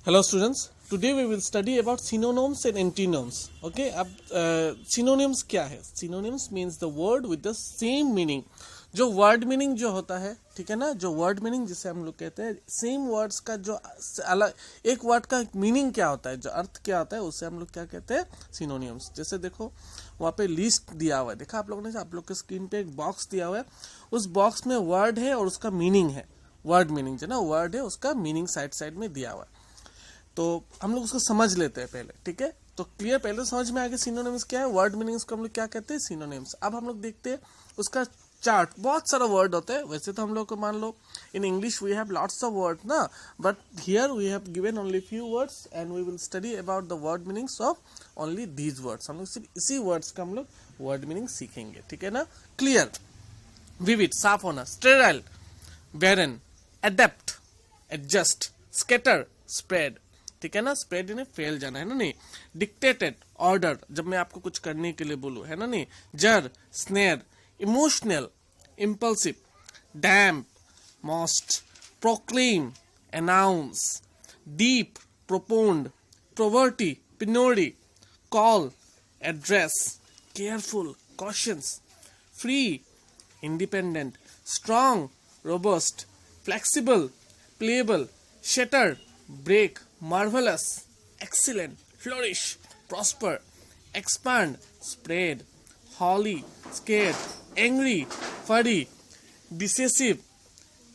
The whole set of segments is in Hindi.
Hello students, today we will study about synonyms and antonyms. Okay, अब synonyms क्या है? Synonyms means the word with the same meaning. जो word meaning जो होता है, ठीक है ना, जो word meaning जिसे हम लोग कहते हैं, same words का जो अलग एक word का meaning क्या होता है, जो अर्थ क्या होता है, उसे हम लोग क्या कहते हैं? Synonyms. जैसे देखो वहाँ पे लिस्ट दिया हुआ है, देखा आप लोगों ने, आप लोग के स्क्रीन पे एक बॉक्स दिया हुआ है, उस बॉक्स में वर्ड है और उसका मीनिंग है, वर्ड मीनिंग जो ना वर्ड है उसका मीनिंग साइड साइड में दिया हुआ है। तो हम लोग उसको समझ लेते हैं पहले, ठीक है। तो क्लियर, पहले समझ में आ गया सिनोनिम्स क्या है, वर्ड मीनिंग्स को हम लोग क्या कहते हैं, सिनोनिम्स। अब हम लोग देखते हैं उसका चार्ट। बहुत सारा वर्ड होता है, वैसे तो हम लोग को मान लो in English we have lots of word ना, but here we have given only few words and we will study about the word meanings of only these words. हम लोग सिर्फ इसी वर्ड्स का हम लोग वर्ड मीनिंग सीखेंगे, ठीक है ना। क्लियर, विविड, साफ होना, स्टेराइल, बैरन, एडेप्ट, एडजस्ट, स्कैटर, स्प्रेड, ठीक है ना। स्प्रेड यानी फैल जाना, है ना नहीं। डिक्टेटेड, ऑर्डर, जब मैं आपको कुछ करने के लिए बोलूं, है ना नहीं। Jar, snare, emotional, impulsive, damp, most, proclaim, announce, deep, propound, poverty, पिनोडी, call, address, careful, cautious, free, independent, strong, robust, flexible, playable, shatter, break, marvelous, excellent, flourish, prosper, expand, spread, holly, scared, angry, furry, decisive,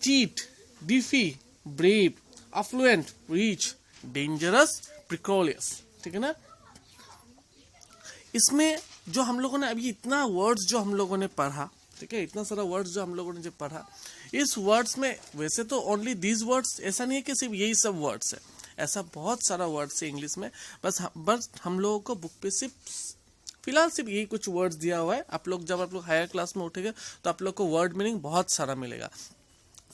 cheat, defy, brave, affluent, rich, dangerous, precarious, ठीक है ना। इसमें जो हम लोगों ने अभी इतना वर्ड्स जो हम लोगों ने पढ़ा, ठीक है, इतना सारा वर्ड्स जो हम लोगों ने जो पढ़ा, इस वर्ड्स में वैसे तो ओनली दीज वर्ड्स, ऐसा नहीं है कि सिर्फ यही सब वर्ड्स है, ऐसा बहुत सारा वर्ड्स है इंग्लिश में। बस हम लोगों को बुक पे सिर्फ फिलहाल सिर्फ यही कुछ वर्ड्स दिया हुआ है। आप लोग जब आप लोग हायर क्लास में उठेंगे तो आप लोग को वर्ड मीनिंग बहुत सारा मिलेगा।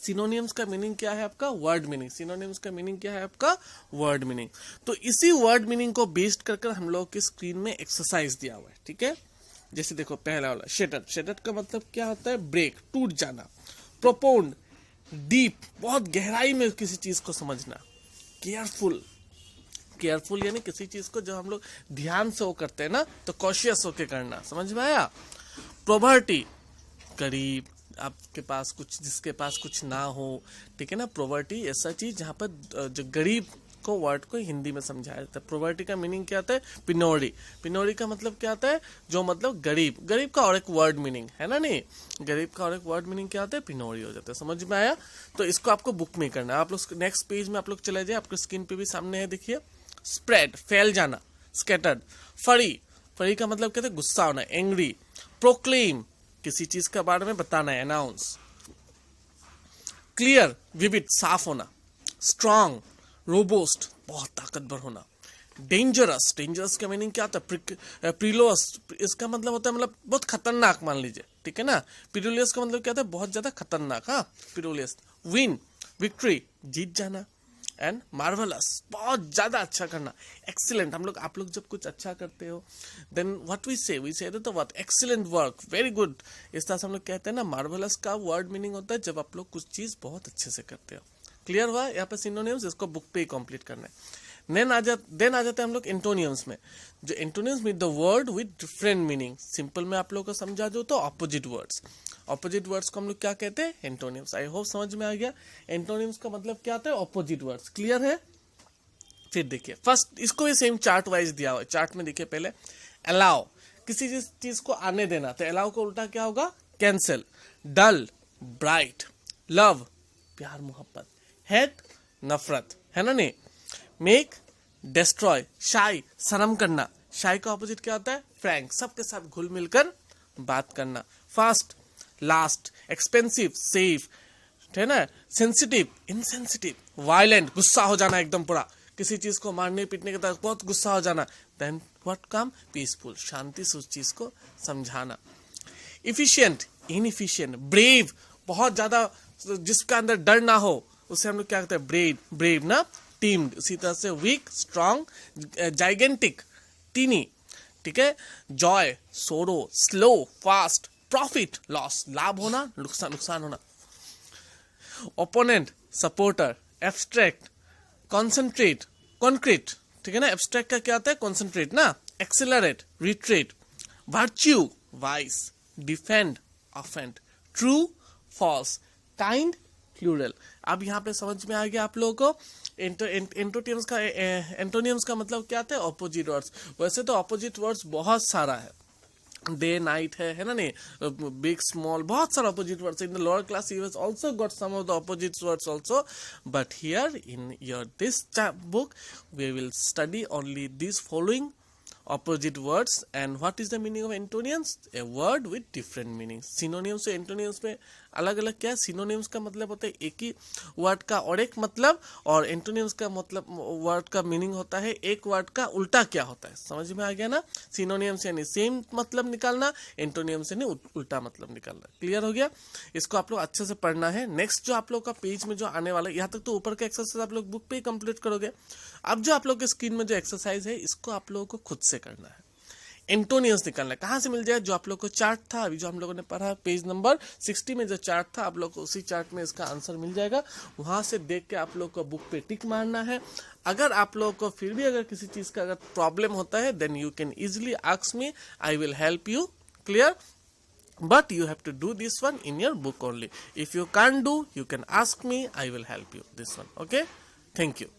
सिनोनिम्स का मीनिंग क्या है आपका, वर्ड मीनिंग। सिनोनिम्स का मीनिंग क्या है आपका, वर्ड मीनिंग। तो इसी वर्ड मीनिंग को बेस्ड कर हम लोग की स्क्रीन में एक्सरसाइज दिया हुआ है, ठीक है। जैसे देखो पहला वाला शेटर्ड, शेटर्ड का मतलब क्या होता है, ब्रेक, टूट जाना। प्रोपोन्ड, डीप, बहुत गहराई में किसी चीज को समझना। केयरफुल, केयरफुल यानी किसी चीज को जब हम लोग ध्यान से वो करते हैं ना, तो कॉशियस होके करना, समझ में आया। प्रोवर्टी, गरीब, आपके पास कुछ, जिसके पास कुछ ना हो, ठीक है ना। प्रोवर्टी ऐसा चीज जहां पर जो गरीब को, वर्ड को हिंदी में समझाया जाता है। प्रोवर्टी का मीनिंग क्या आता है, पिनोरी। पिनोरी का मतलब क्या आता है, जो मतलब गरीब। गरीब का और एक वर्ड मीनिंग है ना नहीं, गरीब का और एक वर्ड मीनिंग क्या आता है, पिनोरी हो जाता है। समझ में आया। तो इसको आपको बुक में करना है। आप लोग नेक्स्ट पेज में आप लोग चले जाए, आपके स्क्रीन पे भी सामने है, देखिए। स्प्रेड, फैल जाना। स्कैटर्ड, फरी, फरी का मतलब कहते हैं गुस्सा होना, एंग्री। प्रोक्लेम, किसी चीज के बारे में बताना है, अनाउंस। क्लियर, विविड, साफ होना। स्ट्रांग, रोबोस्ट, बहुत ताकतवर होना। डेंजरस, डेंजरस का मीनिंग क्या होता है, प्रिलोस, इसका मतलब होता है मतलब बहुत खतरनाक, मान लीजिए, ठीक है ना। पिरुलियस का मतलब क्या होता है, बहुत ज्यादा खतरनाक, हाँ, पिरुलियस। विन, विक्ट्री, जीत जाना। एंड मार्वलस, बहुत ज्यादा अच्छा करना। एक्सीलेंट, हम लोग, आप लोग जब कुछ अच्छा करते हो, देन व्हाट वी से तो what, excellent work, very good, इस तरह से हम लोग कहते हैं ना। मार्वलस का वर्ड मीनिंग होता है जब आप लोग कुछ चीज बहुत अच्छे से करते हो। क्लियर हुआ यहाँ पे सिनोनिम्स, इसको बुक पे ही कंप्लीट करना है। देन आ जाते हैं हम लोग एंटोनियम्स में। जो एंटोनियम्स mean the word with different meaning. Simple में आप लोगों को समझा दो तो ऑपोजिट वर्ड्स। ऑपोजिट वर्ड्स को हम लोग क्या कहते हैं, एंटोनियम्स। आई होप समझ में आ गया। एंटोनियम्स का मतलब क्या होता है, ऑपोजिट वर्ड्स। क्लियर है। फिर देखिए फर्स्ट, इसको भी सेम चार्ट वाइज दिया हुआ है। चार्ट में देखिए पहले, अलाउ, किसी चीज को आने देना, तो अलाउ को उल्टा क्या होगा, कैंसिल। डल, ब्राइट, लव, प्यार मोहब्बत। हेट, नफरत, है ना नहीं। मेक, डिस्ट्रॉय, शाई, शर्म करना। शाई का ऑपोजिट क्या होता है, फ्रैंक, सबके साथ घुल मिलकर बात करना। फास्ट, लास्ट, एक्सपेंसिव, सेफ, है ना। Sensitive, insensitive. वायलेंट, गुस्सा हो जाना एकदम पूरा, किसी चीज को मारने पीटने के तरह बहुत गुस्सा हो जाना। देन व्हाट कम, पीसफुल, शांति से उस चीज को समझाना। इफिशिएंट, इनइफिशिएंट। ब्रेव, बहुत ज्यादा, जिसका अंदर डर ना हो, उसे हम लोग क्या कहते हैं, ब्रेव, ब्रेव ना। टीम्ड, उसी तरह से वीक, स्ट्रांग, जाइगेंटिक, टीनी, ठीक है। जॉय, सोरो, स्लो, फास्ट। प्रॉफिट, लॉस, लाभ होना, नुकसान होना। Opponent, supporter, abstract, concentrate, concrete, ठीक है ना, एब्स्ट्रैक्ट का क्या आता है, कॉन्सेंट्रेट ना, accelerate, retreat, virtue, vice, defend, offend, true, false, kind, plural. अब यहाँ पे समझ में आ गया आप लोगों को एंटोनियम्स का मतलब क्या आता है, ऑपोजिट वर्ड्स। वैसे तो ऑपोजिट वर्ड्स बहुत सारा है, डे नाइट है ना, नहीं, बिग स्मॉल, बहुत सारा opposite words in the lower class you have also got some of the opposite words also, but here in your this book we will study only these following opposite words. And what is the meaning of antonyms? A word with different meanings. synonyms से antonyms में अलग अलग क्या है, synonyms का मतलब होता है एक ही वर्ड का और एक मतलब, और antonyms का मतलब वर्ड का मीनिंग होता है एक वर्ड का उल्टा क्या होता है। समझ में आ गया ना, synonyms यानी सेम मतलब निकालना, antonyms यानी उल्टा मतलब निकालना। क्लियर हो गया, इसको आप लोग अच्छे से पढ़ना है। नेक्स्ट जो आप लोग का पेज में जो आने वाला है, यहाँ तक तो ऊपर का एक्सरसाइज आप लोग बुक पे ही कंप्लीट करोगे। अब जो आप लोग के स्क्रीन में जो एक्सरसाइज है, इसको आप लोगों को खुद से करना है, एंटोनियम्स निकालना है। कहाँ से मिल जाए, जो आप लोग को चार्ट था अभी जो हम लोगों ने पढ़ा पेज नंबर 60 में जो चार्ट था, आप लोग को उसी चार्ट में इसका आंसर मिल जाएगा। वहां से देख के आप लोग को बुक पे टिक मारना है। अगर आप लोग को फिर भी अगर किसी चीज का अगर प्रॉब्लम होता है, then you can easily ask me, I will help you. Clear, but you have to do this one in your book only. If you can't do, you can ask me, I will help you this one. Okay, thank you.